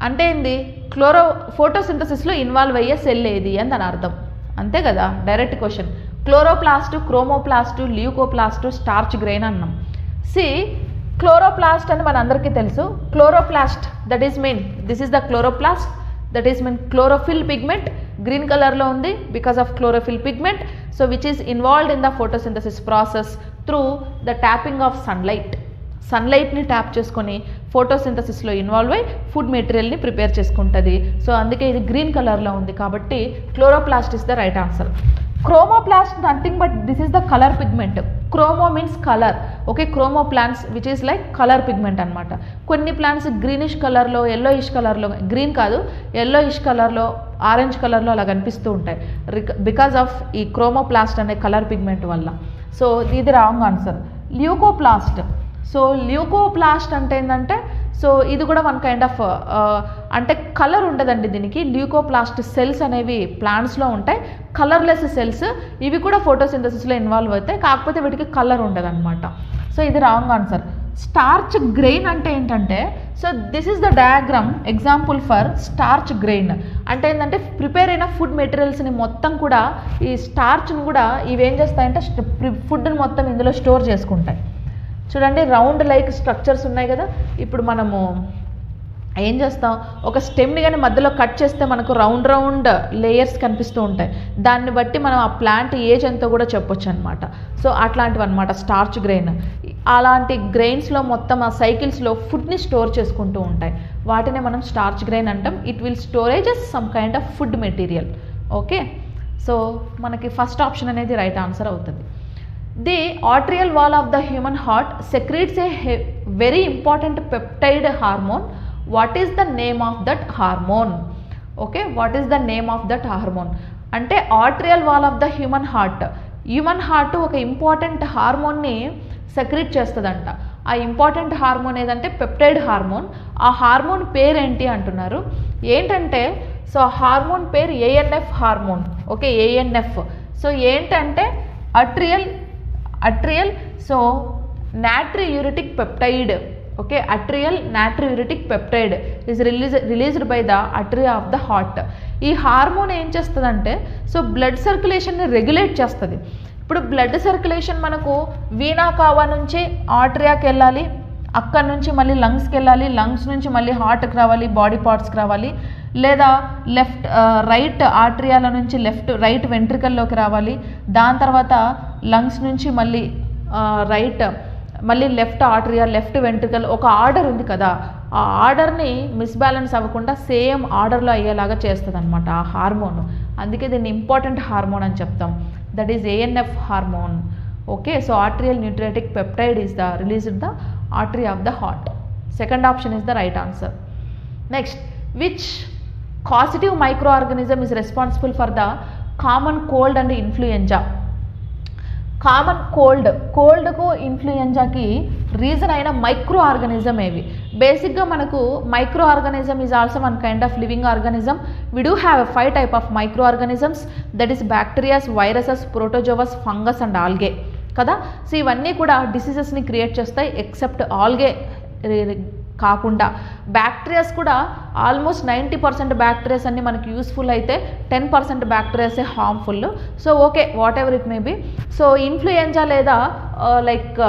అంటే ఏంది? ఫోటోసింథసిస్లో involve అయ్యే cell ఏది అని దాని అర్థం, అంతే కదా, direct question. Chloroplast, chromoplast, leucoplast, starch grain అన్నాం. క్లోరోప్లాస్ట్ అని మనందరికీ తెలుసు. Chloroplast that is mean, this is the chloroplast, that is mean chlorophyll pigment, green కలర్లో ఉంది because of chlorophyll pigment. So which is involved in the photosynthesis process through the tapping of సన్లైట్ని tap చేసుకొని ఫోటోసింథసిస్లో involve అయ్యి food మెటీరియల్ని prepare చేసుకుంటుంది. So అందుకే ఇది గ్రీన్ కలర్లో ఉంది కాబట్టి chloroplast is the right answer. Chromoplast nothing but this is the colour pigment. క్రోమో means colour. Okay, క్రోమో plants which is like colour pigment అనమాట. కొన్ని ప్లాంట్స్ గ్రీనిష్ కలర్లో, ఎల్లోయిష్ కలర్లో, గ్రీన్ కాదు ఎల్లోయిష్ కలర్లో, ఆరెంజ్ కలర్లో అలా కనిపిస్తూ ఉంటాయి బికాజ్ ఆఫ్ ఈ క్రోమోప్లాస్ట్ అనే కలర్ పిగ్మెంట్ వల్ల. సో ఇది రాంగ్ ఆన్సర్. ల్యూకోప్లాస్ట్. సో ల్యూకోప్లాస్ట్ అంటే ఏంటంటే సో ఇది కూడా వన్ కైండ్ ఆఫ్ అంటే కలర్ ఉండదండి దీనికి. ల్యూకోప్లాస్ట్ సెల్స్ అనేవి ప్లాంట్స్లో ఉంటాయి, కలర్లెస్ సెల్స్. ఇవి కూడా ఫోటోసింథసిస్లో ఇన్వాల్వ్ అవుతాయి, కాకపోతే వీటికి కలర్ ఉండదు అనమాట. సో ఇది రాంగ్ ఆన్సర్. స్టార్చ్ గ్రెయిన్ అంటే ఏంటంటే so this is the diagram example for starch grain. అంటే ఏంటంటే ప్రిపేర్ అయిన ఫుడ్ మెటీరియల్స్ని మొత్తం కూడా ఈ స్టార్చ్ని కూడా ఇవి ఏం చేస్తాయంటే ఫుడ్ని మొత్తం ఇందులో స్టోర్ చేసుకుంటాయి. చూడండి రౌండ్ లైక్ స్ట్రక్చర్స్ ఉన్నాయి కదా. ఇప్పుడు మనము ఏం చేస్తాం, ఒక స్టెమ్ని కానీ మధ్యలో కట్ చేస్తే మనకు రౌండ్ రౌండ్ లేయర్స్ కనిపిస్తూ ఉంటాయి. దాన్ని బట్టి మనం ఆ ప్లాంట్ ఏజ్ ఎంతో కూడా చెప్పొచ్చు అనమాట. సో అట్లాంటివి అనమాట స్టార్చ్ గ్రెయిన్. అలాంటి గ్రెయిన్స్లో మొత్తం ఆ సైకిల్స్లో ఫుడ్ని స్టోర్ చేసుకుంటూ ఉంటాయి. వాటినే మనం స్టార్చ్ గ్రెయిన్ అంటాం. It will storage some kind of food material. Okay, so మనకి ఫస్ట్ ఆప్షన్ అనేది రైట్ ఆన్సర్ అవుతుంది. The arterial wall of the human heart secretes a very important peptide hormone. What is the name of that hormone? Okay, what is the name of that hormone? అంటే arterial wall of the human heart ఒక important హార్మోన్ని secrete చేస్తుందంట. ఆ important hormone ఏదంటే peptide hormone. ఆ hormone పేరు ఏంటి అంటున్నారు. ఏంటంటే సో హార్మోన్ పేరు ANF hormone. Okay, ANF. So ఏంటంటే atrial so natriuretic peptide. Okay, atrial natriuretic peptide is released by the atria of the heart. ఈ హార్మోన్ ఏం చేస్తుందంటే సో బ్లడ్ సర్క్యులేషన్ని రెగ్యులేట్ చేస్తుంది. ఇప్పుడు బ్లడ్ సర్క్యులేషన్ మనకు వీనా కావా నుంచి ఆర్టరియాకి వెళ్ళాలి, అక్కడ నుంచి మళ్ళీ లంగ్స్కి వెళ్ళాలి, లంగ్స్ నుంచి మళ్ళీ హార్ట్కి రావాలి, బాడీ పార్ట్స్కి రావాలి, లేదా రైట్ ఆర్టరియాల నుంచి రైట్ వెంట్రికల్లోకి రావాలి, దాని తర్వాత లంగ్స్ నుంచి మళ్ళీ మళ్ళీ లెఫ్ట్ ఆర్టరియా, లెఫ్ట్ వెంట్రికల్. ఒక ఆర్డర్ ఉంది కదా, ఆ ఆర్డర్ని మిస్బ్యాలెన్స్ అవ్వకుండా సేమ్ ఆర్డర్లో అయ్యేలాగా చేస్తుంది అనమాట ఆ హార్మోన్. అందుకే దీన్ని ఇంపార్టెంట్ హార్మోన్ అని చెప్తాం. That is ANF hormone. Okay, so arterial natriuretic peptide is the released the artery of the heart. Second option is the right answer. Next, which causative microorganism is responsible for the common cold and influenza? Common కోల్డ్కు ఇన్ఫ్లుయెంజాకి reason అయిన micro organism ఏవి? బేసిక్గా మనకు micro organism is also one kind of living organism. We do have a 5 type of micro organisms, that is bacterias, viruses, protozoas, fungus and algae కదా. So ఇవన్నీ కూడా డిసీజెస్ని క్రియేట్ చేస్తాయి ఎక్సెప్ట్ ఆల్గే కాకుండా. Bacterias కూడా ఆల్మోస్ట్ 90% బ్యాక్టీరియాస్ అన్ని మనకి useful అయితే 10% బ్యాక్టీరియాసే harmful. So okay, whatever it may be. So influenza లేదా లైక్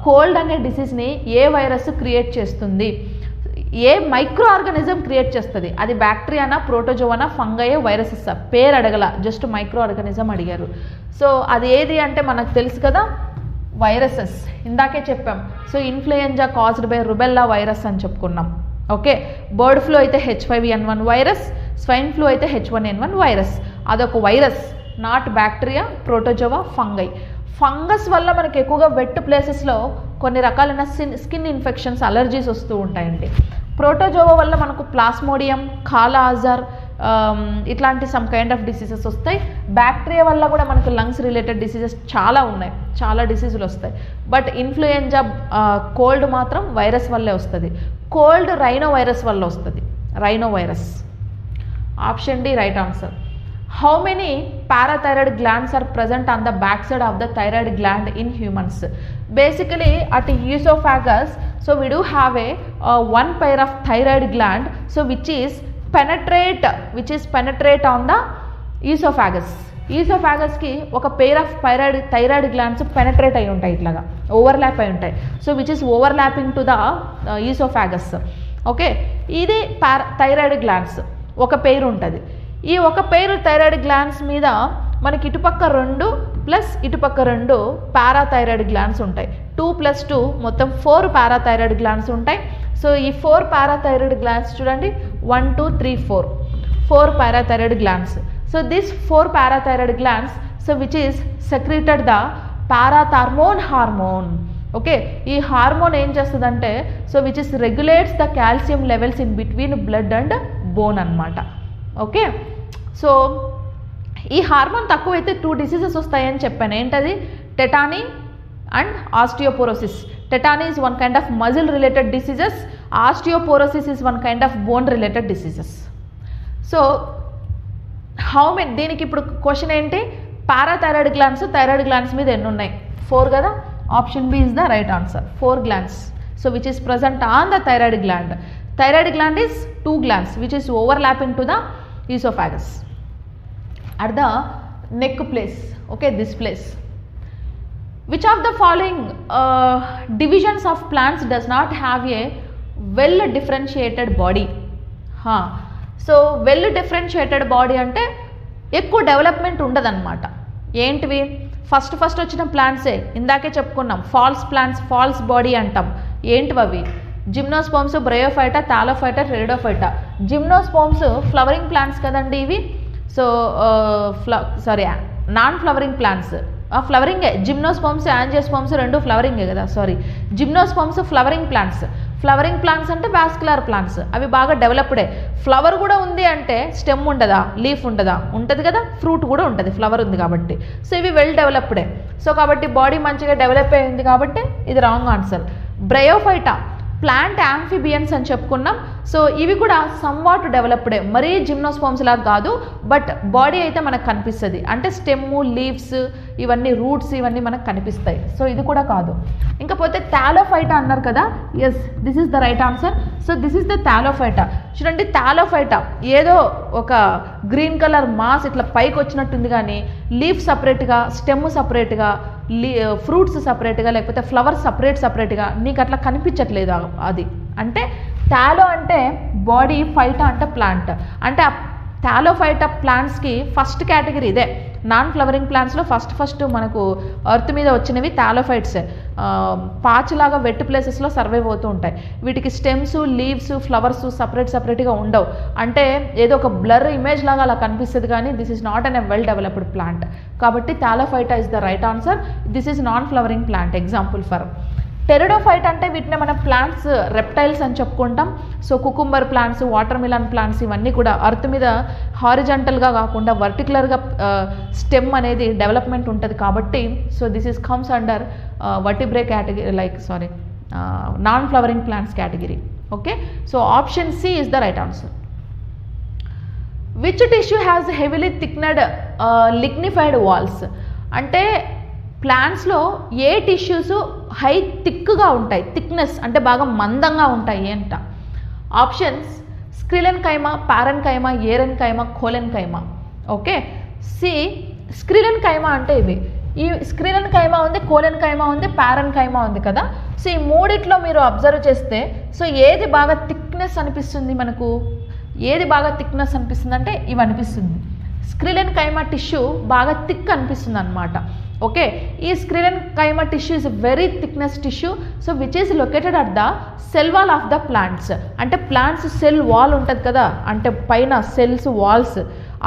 కోల్డ్ అనే డిసీజ్ని ఏ వైరస్ క్రియేట్ చేస్తుంది, ఏ మైక్రో ఆర్గానిజం క్రియేట్ చేస్తుంది? అది బ్యాక్టీరియానా, ప్రోటోజోవానా, ఫంగయో, వైరసెస్? పేరు అడగల, జస్ట్ మైక్రో ఆర్గానిజం అడిగారు. సో అది ఏది అంటే మనకు తెలుసు కదా, వైరసెస్. ఇందాకే చెప్పాం. So influenza caused by rubella virus అని చెప్పుకున్నాం. ఓకే, బర్డ్ ఫ్లూ అయితే H5N1 వైరస్, స్వైన్ ఫ్లూ అయితే H1N1 వైరస్. అదొక virus, not bacteria, protozoa, fungi. Fungus వల్ల మనకి ఎక్కువగా వెట్ ప్లేసెస్లో కొన్ని రకాలైన స్కిన్ ఇన్ఫెక్షన్స్, అలర్జీస్ వస్తూ ఉంటాయండి. ప్రోటోజోవా వల్ల మనకు ప్లాస్మోడియం, కాలా అజార్ ఇట్లాంటి సమ్ కైండ్ ఆఫ్ డిసీజెస్ వస్తాయి. బ్యాక్టీరియా వల్ల కూడా మనకు లంగ్స్ రిలేటెడ్ డిసీజెస్ చాలా ఉన్నాయి, చాలా డిసీజులు వస్తాయి. బట్ ఇన్ఫ్లుయెంజా కోల్డ్ మాత్రం వైరస్ వల్లే వస్తుంది. కోల్డ్ రైనో వైరస్ వల్ల వస్తుంది, rhino virus. Option D right answer. How many parathyroid glands are present on the back side of the thyroid gland in humans? Basically at esophagus, so we do have a one pair of thyroid gland, so which is penetrate on the esophagus. ఈసోఫాగస్కి ఒక pair of thyroid glands penetrate అయి ఉంటాయి, ఇట్లాగా overlap అయి ఉంటాయి. So which is overlapping to the oesophagus. Okay, ఇది thyroid glands ఒక పేరు ఉంటుంది. ఈ ఒక పేరు థైరాయిడ్ గ్లాండ్స్ మీద మనకి ఇటుపక్క 2 ప్లస్ ఇటుపక్క 2 పారాథైరాయిడ్ గ్లాండ్స్ ఉంటాయి. 2 + 2 మొత్తం 4 పారాథైరాయిడ్ గ్లాండ్స్ ఉంటాయి. సో ఈ 4 పారాథైరాయిడ్ గ్లాండ్స్ చూడండి, 1 2 3 4 parathyroid glands. So this 4 parathyroid glands, so which is secreted the parathormone hormone. Okay, ఈ హార్మోన్ ఏం చేస్తుందంటే, so which is regulates the calcium levels in between blood and bone అనమాట. Okay, so ఈ hormone తక్కువైతే 2 diseases వస్తాయని చెప్పాను. ఏంటది? Tetany and osteoporosis. Tetany is one kind of muscle related diseases, osteoporosis is one kind of bone related diseases. So దీనికి ఇప్పుడు question ఏంటి, parathyroid glands thyroid glands మీద ఎన్ని ఉన్నాయి? 4 కదా. Option B is the right answer, 4 glands. So which is present on the thyroid gland. Thyroid gland is 2 glands which is overlapping to the esophagus at the neck place. Okay, this place. Which of the following divisions of plants does not have a well differentiated body? So well differentiated body అంటే ఎక్కువ development ఉండదన్నమాట. ఏంటివి? First వచ్చిన ప్లాంట్సే ఇందాకే చెప్పుకున్నాం, falls plants, falls body అంటాం. ఏంటివి అవి? Gymnosperms, Bryophyta, Thallophyta, Pteridophyta. Gymnosperms flowering plants కదండి ఇవి. So non flowering plants. ఫ్లవరింగే. జిమ్నోస్పోమ్స్, యాంజియోస్పోమ్స్ రెండు ఫ్లవరింగే కదా. Gymnosperms flowering plants. Flowering plants అంటే వాస్కులర్ ప్లాంట్స్, అవి బాగా డెవలప్డే. ఫ్లవర్ కూడా ఉంది అంటే స్టెమ్ ఉండదా, లీఫ్ ఉండదా? ఉంటుంది కదా. ఫ్రూట్ కూడా ఉంటుంది, ఫ్లవర్ ఉంది కాబట్టి. సో ఇవి వెల్ డెవలప్డే. సో కాబట్టి బాడీ మంచిగా డెవలప్ అయింది కాబట్టి ఇది wrong answer. Bryophyta plant amphibians అని చెప్పుకున్నాం. సో ఇవి కూడా సమ్వాట్ డెవలప్డే, మరీ జిమ్నోస్పోమ్స్ లాగా కాదు, బట్ బాడీ అయితే మనకు కనిపిస్తుంది. అంటే స్టెమ్, లీవ్స్, ఇవన్నీ రూట్స్ ఇవన్నీ మనకు కనిపిస్తాయి. సో ఇది కూడా కాదు. ఇంకపోతే థాలోఫైటా అన్నారు కదా. Yes, this is the right answer. So this is the thallophyta. చూడండి, థాలోఫైటా ఏదో ఒక గ్రీన్ కలర్ మాస్ ఇట్లా పైకి వచ్చినట్టుంది, కానీ లీఫ్ సపరేట్గా, స్టెమ్ సపరేట్గా, ఫ్రూట్స్ సపరేట్గా, లేకపోతే ఫ్లవర్స్ సపరేట్గా నీకు అట్లా కనిపించట్లేదు. అది అంటే థాలో అంటే బాడీ, ఫైటా అంటే ప్లాంట్. అంటే ఆ థాలోఫైటా ప్లాంట్స్కి ఫస్ట్ కేటగిరీ ఇదే. నాన్ ఫ్లవరింగ్ ప్లాంట్స్లో ఫస్ట్ మనకు ఎర్త్ మీద వచ్చినవి థాలోఫైట్సే. పాచులాగా వెట్ ప్లేసెస్లో సర్వైవ్ అవుతూ ఉంటాయి. వీటికి స్టెమ్స్, లీవ్స్, ఫ్లవర్స్ సపరేట్గా ఉండవు. అంటే ఏదో ఒక బ్లర్ ఇమేజ్ లాగా అలా కనిపిస్తుంది, కానీ this is not an a well developed plant. కాబట్టి Thallophyta is the right answer. This is non flowering plant. Example for pteridophyte అంటే వీటిని మనం ప్లాంట్స్, రెప్టైల్స్ అని చెప్పుకుంటాం. So cucumber plants, watermelon plants ఇవన్నీ కూడా అర్త్ మీద హారిజంటల్గా కాకుండా వర్టికులర్గా స్టెమ్ అనేది డెవలప్మెంట్ ఉంటుంది కాబట్టి, so this is comes under vertebrae category, non flowering plants category. Okay, so option C is the right answer. Which tissue has heavily thickened lignified walls? అంటే ప్లాంట్స్లో ఏ tissues high థిక్గా ఉంటాయి, thickness అంటే బాగా మందంగా ఉంటాయి అంట. ఆప్షన్స్ స్క్రిలెన్ కైమా, పారన్ కైమా, ఏరన్ కైమా, colon కైమా. Okay, C స్క్రిలెన్ కైమా అంటే ఇవి. ఈ స్క్రిలెన్ కైమా ఉంది, కోలెన్ కైమా ఉంది, పారన్ కైమా ఉంది కదా. సో ఈ మూడిట్లో మీరు అబ్జర్వ్ చేస్తే, సో ఏది బాగా థిక్నెస్ అనిపిస్తుంది మనకు? ఏది బాగా థిక్నెస్ అనిపిస్తుంది అంటే ఇవి అనిపిస్తుంది. స్క్రిలెన్ కైమా టిష్యూ బాగా థిక్ అనిపిస్తుంది అనమాట. ఓకే, ఈ sclerenchyma tissue is very thickness tissue. So which is located at the cell wall of the plants. అంటే ప్లాంట్స్ సెల్ వాల్ ఉంటుంది కదా, అంటే పైన సెల్స్ వాల్స్,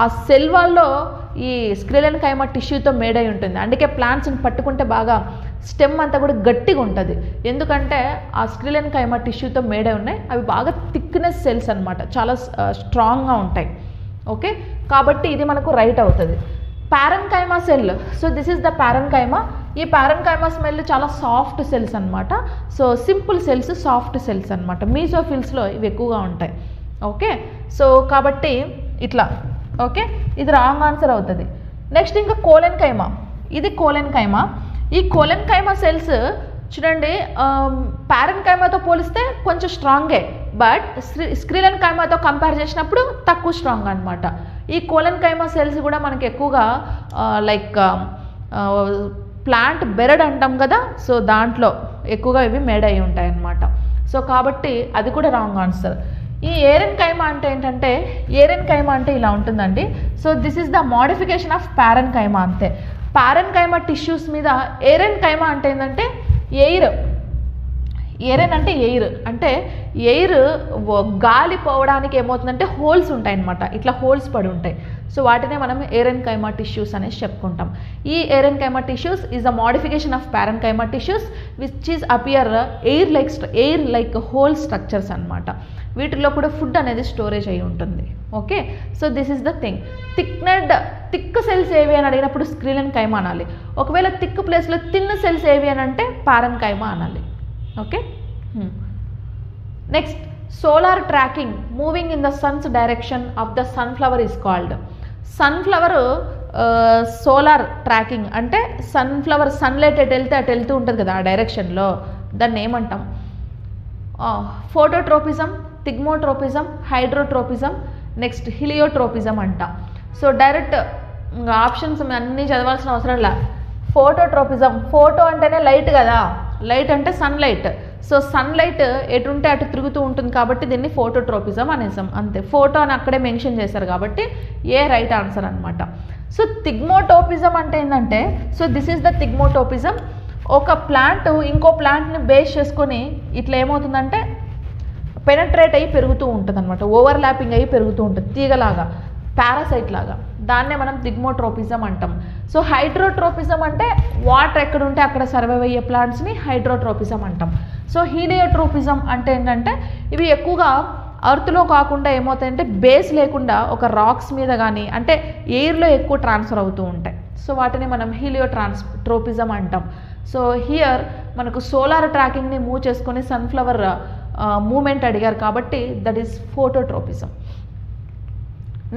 ఆ సెల్ వాల్లో ఈ స్క్రిలెన్ కైమా టిష్యూతో మేడ్ అయి ఉంటుంది. అందుకే ప్లాంట్స్ని పట్టుకుంటే బాగా స్టెమ్ అంతా కూడా గట్టిగా ఉంటుంది. ఎందుకంటే ఆ స్క్రిలెన్ కైమా టిష్యూతో మేడ్ అయి ఉన్నాయి. అవి బాగా థిక్నెస్ సెల్స్ అనమాట, చాలా స్ట్రాంగ్గా ఉంటాయి. ఓకే, కాబట్టి ఇది మనకు రైట్ అవుతుంది. Parenchyma cell. So this is the parenchyma. ఈ పారన్ కైమా స్మెల్ చాలా సాఫ్ట్ సెల్స్ అనమాట. So simple cells, soft cells అనమాట. మీసోఫిల్స్లో ఇవి ఎక్కువగా ఉంటాయి. ఓకే, సో కాబట్టి ఇట్లా. ఓకే, ఇది రాంగ్ ఆన్సర్ అవుతుంది. నెక్స్ట్ ఇంకా కోలెన్ కైమా. ఇది కోలెన్ కైమా. ఈ కోలెన్ కైమా సెల్స్ చూడండి, పారన్ కైమాతో పోలిస్తే కొంచెం స్ట్రాంగే, బట్ స్క్రిలెన్ కైమాతో కంపేర్ చేసినప్పుడు తక్కువ స్ట్రాంగ్ అనమాట. ఈ కోలెన్ కైమా సెల్స్ కూడా మనకి ఎక్కువగా ప్లాంట్ బెరడ్ అంటాం కదా, సో దాంట్లో ఎక్కువగా ఇవి మేడ్ అయి ఉంటాయి అన్నమాట. సో కాబట్టి అది కూడా రాంగ్ ఆన్సర్. ఈ ఏరన్ కైమా అంటే ఏంటంటే, ఏరన్ కైమా అంటే ఇలా ఉంటుందండి. So this is the modification of parenchyma అంతే. పారన్ కైమా టిష్యూస్ మీద ఏరన్ కైమా అంటే ఏంటంటే ఎయిర్, ఏరెన్ అంటే ఎయిర్, అంటే ఎయిర్ గాలి పోవడానికి ఏమవుతుందంటే హోల్స్ ఉంటాయన్నమాట, ఇట్లా హోల్స్ పడి ఉంటాయి. సో వాటినే మనం ఏరెన్కైమా టిష్యూస్ అనేసి చెప్పుకుంటాం. ఈ aerenchyma tissues is a modification of parenchyma tissues which is appear air like hole structures అనమాట. వీటిలో కూడా ఫుడ్ అనేది స్టోరేజ్ అయి ఉంటుంది. Okay, so this is the thing. Thick cells ఏవి అని అడిగినప్పుడు స్క్రీలెన్కైమా అనాలి. ఒకవేళ థిక్ ప్లేస్లో థిన్ సెల్స్ ఏవి అని అంటే పారెన్కైమా అనాలి. Okay, next solar tracking moving in the Sons direction of the sunflower is called. Sunflower solar tracking అంటే సన్ఫ్లవర్ సన్లైట్ ఎటు వెళ్తే అటు వెళ్తూ ఉంటుంది కదా ఆ డైరెక్షన్లో, దాన్ని ఏమంటాం? ఫోటోట్రోపిజం, థిగ్మోట్రోపిజం, హైడ్రోట్రోపిజం, నెక్స్ట్ హిలియోట్రోపిజం అంట. సో డైరెక్ట్ ఆప్షన్స్ అన్నీ చదవాల్సిన అవసరం లే. ఫోటోట్రోపిజం, ఫోటో అంటేనే లైట్ కదా, లైట్ అంటే సన్లైట్. సో సన్లైట్ ఎటుంటే అటు తిరుగుతూ ఉంటుంది కాబట్టి దీన్ని ఫోటోట్రోపిజం అనేసాం అంతే. ఫోటో అని అక్కడే మెన్షన్ చేశారు కాబట్టి ఏ రైట్ ఆన్సర్ అనమాట. సో థిగ్మోటోపిజం అంటే ఏంటంటే, సో దిస్ ఈజ్ ద థిగ్మోటోపిజం. ఒక ప్లాంట్ ఇంకో ప్లాంట్ని బేస్ చేసుకొని ఇట్లా ఏమవుతుందంటే పెనట్రేట్ అయ్యి పెరుగుతూ ఉంటుంది అనమాట, ఓవర్లాపింగ్ అయ్యి పెరుగుతూ ఉంటుంది తీగలాగా, పారాసైట్ లాగా. దాన్నే మనం థిగ్మోట్రోపిజం అంటాం. సో హైడ్రోట్రోపిజం అంటే వాటర్ ఎక్కడ ఉంటే అక్కడ సర్వైవ్ అయ్యే ప్లాంట్స్ని హైడ్రోట్రోపిజం అంటాం. సో హీలియోట్రోపిజం అంటే ఏంటంటే ఇవి ఎక్కువగా అర్త్లో కాకుండా ఏమవుతాయంటే బేస్ లేకుండా ఒక రాక్స్ మీద కానీ అంటే ఎయిర్లో ఎక్కువ ట్రాన్స్ఫర్ అవుతూ ఉంటాయి. సో వాటిని మనం ట్రోపిజం అంటాం. సో హియర్ మనకు సోలార్ ట్రాకింగ్ని మూవ్ చేసుకొని సన్ఫ్లవర్ మూమెంట్ అడిగారు కాబట్టి that is phototropism.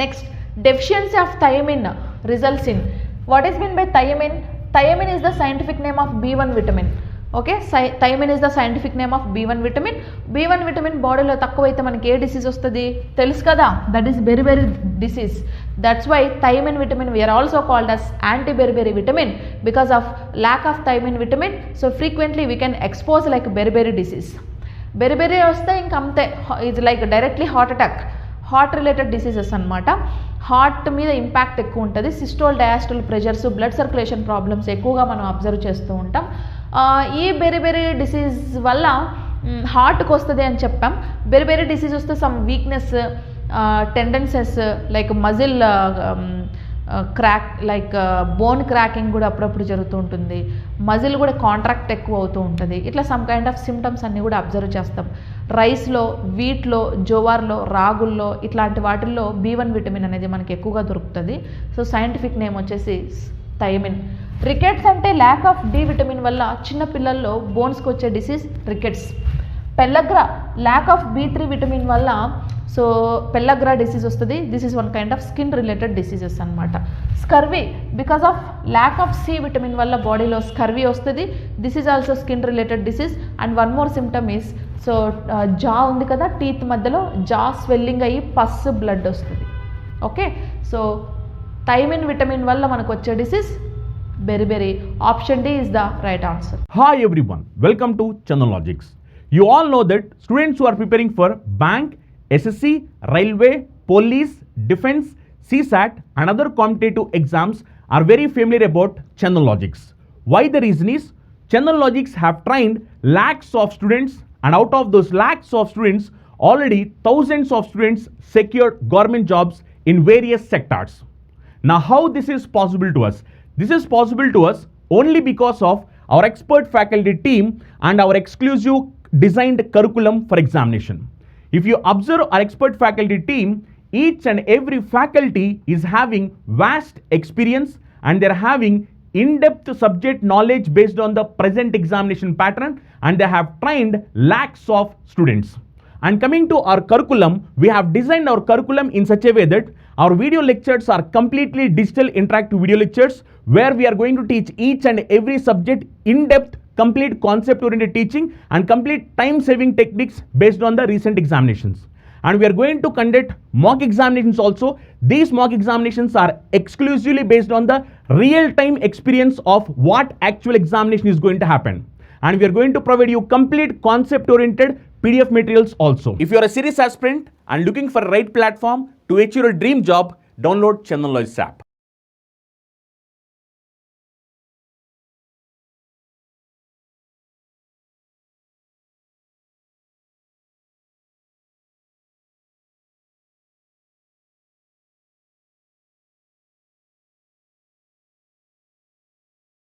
Next deficiency of thiamine results in. What is mean by thiamine? Thiamine is the scientific name of B1 vitamin. Okay, thiamine is the scientific name of B1 vitamin. B1 vitamin బాడీలో తక్కువైతే మనకి ఏ disease వస్తుంది తెలుసు కదా, that is beriberi disease. That's why thiamine vitamin we are also called as anti beriberi vitamin because of lack of thiamine vitamin. So frequently we can expose like beriberi disease. Beriberi వస్తే ఇంక అంతే, ఇది like directly heart attack, heart related diseases అనమాట. Heart మీద impact ఎక్కువ ఉంటుంది. Systole diastole pressures, blood circulation problems ఎక్కువగా మనం అబ్జర్వ్ చేస్తూ ఉంటాం. ఈ బెరిబెరీ డిసీజ్ వల్ల హార్ట్కి వస్తుంది అని చెప్పాం. బెరిబెరీ డిసీజ్ వస్తే some weakness, tendencies like muscle crack, like bone cracking కూడా అప్పుడప్పుడు జరుగుతూ ఉంటుంది. మజిల్ కూడా కాంట్రాక్ట్ ఎక్కువ అవుతూ ఉంటుంది. ఇట్లా సమ్ కైండ్ ఆఫ్ సిమ్టమ్స్ అన్నీ కూడా అబ్జర్వ్ చేస్తాం. రైస్లో, వీట్లో, జోవార్లో, రాగుల్లో ఇట్లాంటి వాటిల్లో B1 విటమిన్ అనేది మనకి ఎక్కువగా దొరుకుతుంది. సో సైంటిఫిక్ నేమ్ వచ్చేసి థైమిన్. రికెట్స్ అంటే ల్యాక్ ఆఫ్ D విటమిన్ వల్ల చిన్న పిల్లల్లో బోన్స్కి వచ్చే disease rickets. Pellagra lack of B3 vitamin వల్ల సో పెల్లగ్రా డిసీజ్ వస్తుంది. This is one kind of skin related diseases అనమాట. Scurvy because of lack of C vitamin వల్ల బాడీలో స్కర్వీ వస్తుంది. This is also skin related disease. And one more symptom is so jaw ఉంది కదా, teeth మధ్యలో jaw swelling అయ్యి pus blood వస్తుంది. Okay, so thiamine vitamin వల్ల మనకు వచ్చే disease beriberi. Option D is the right answer. Hi everyone, welcome to Chandan Logics. You all know that students who are preparing for bank, SSC, railway, police, defense, CSAT and other competitive exams are very familiar about Chandan Logics. Why the reason is Chandan Logics have trained lakhs of students, and out of those lakhs of students already thousands of students secured government jobs in various sectors. Now how this is possible to us? This is possible to us only because of our expert faculty team and our exclusive designed curriculum for examination. If you observe our expert faculty team, each and every faculty is having vast experience and they are having in-depth subject knowledge based on the present examination pattern, and they have trained lakhs of students. And coming to our curriculum, we have designed our curriculum in such a way that our video lectures are completely digital interactive video lectures where we are going to teach each and every subject in depth, complete concept oriented teaching and complete time saving techniques based on the recent examinations. And we are going to conduct mock examinations also. These mock examinations are exclusively based on the real time experience of what actual examination is going to happen. And we are going to provide you complete concept oriented PDF materials also. If you are a serious aspirant and looking for a right platform to achieve your dream job, download Chandan Logics app.